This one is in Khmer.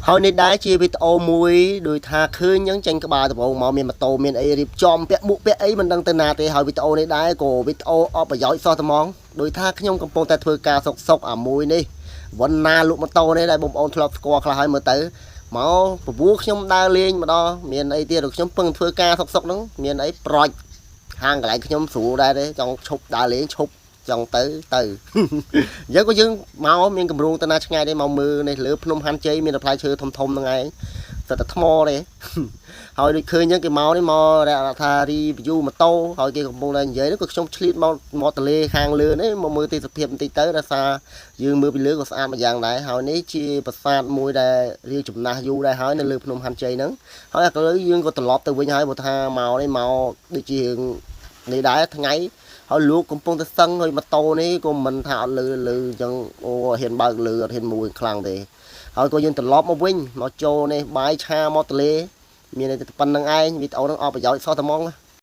ហើយនេះដែរជាវីដេអូមួយដោយថាឃើញអញ្ចឹងចេញក្បាលដំបូងមកមានម៉ូតូមានអីរៀបចំពាក់មួកពាក់អីមិនដឹងទៅណាទេហើយវីដេអូនេះដែរក៏វីដេអូអបប្រយោជន៍សោះតែហ្មងដោយថាខ្ញុំកំពុងតែធ្វើការសុកអាមួយនេះវណ្ណាលក់ម៉ូតូនេះដែរបងប្អូនធ្លាប់ស្គាល់ខ្លះហើយមើលទៅមកពពួរខ្ញុំដើរលេងម្ដងមានអីទៀតខ្ញុំពឹងធ្វើការសុកហ្នឹងមានអីប្រចហាងកន្លែងខ្ញុំស្រួលដែរទេចង់ឈប់ដើរលេងឈប់ចង់ទៅយើងក៏យើងមកមានកម្រងទៅណាឆ្ងាយទេមកមើលនេះលើភ្នំហាន់ជ័យមានផ្លែឈើធំហ្នឹងឯងតែថ្មទេហើយដូចឃើញអញ្ចឹងគេមកនេះមករកថា review ម៉ូតូហើយគេកំពុងតែនិយាយនោះក៏ខ្ញុំឆ្លៀតមកទលេខាងលើនេះមកមើលទេសភាពបន្តិចទៅដោយសារយើងមើលពីលើក៏ស្អាតមួយយ៉ាងដែរហើយនេះជាប្រាសាទមួយដែលរៀងចំណាស់យូរដែរហើយនៅលើភ្នំហាន់ជ័យហ្នឹងហើយឥឡូវយើងក៏ត្រឡប់ទៅវិញហើយបើថាមកនេះមកដូចជានេះដែរថ្ងៃហើយលោកកំពុងតែសឹងហើយម៉ូតូនេះក៏មិនថាអត់លើអញ្ចឹងអូហ៊ានបើកលើអត់ហ៊ានមួយខ្លាំងទេហើយក៏យើងត្រឡប់មកវិញមកចូលនេះបាយឆាមកទលេមានតែប៉ុណ្្នឹងឯងវីដេអូហ្នឹងអស់ប្រយោជន៍សោះតែហ្មង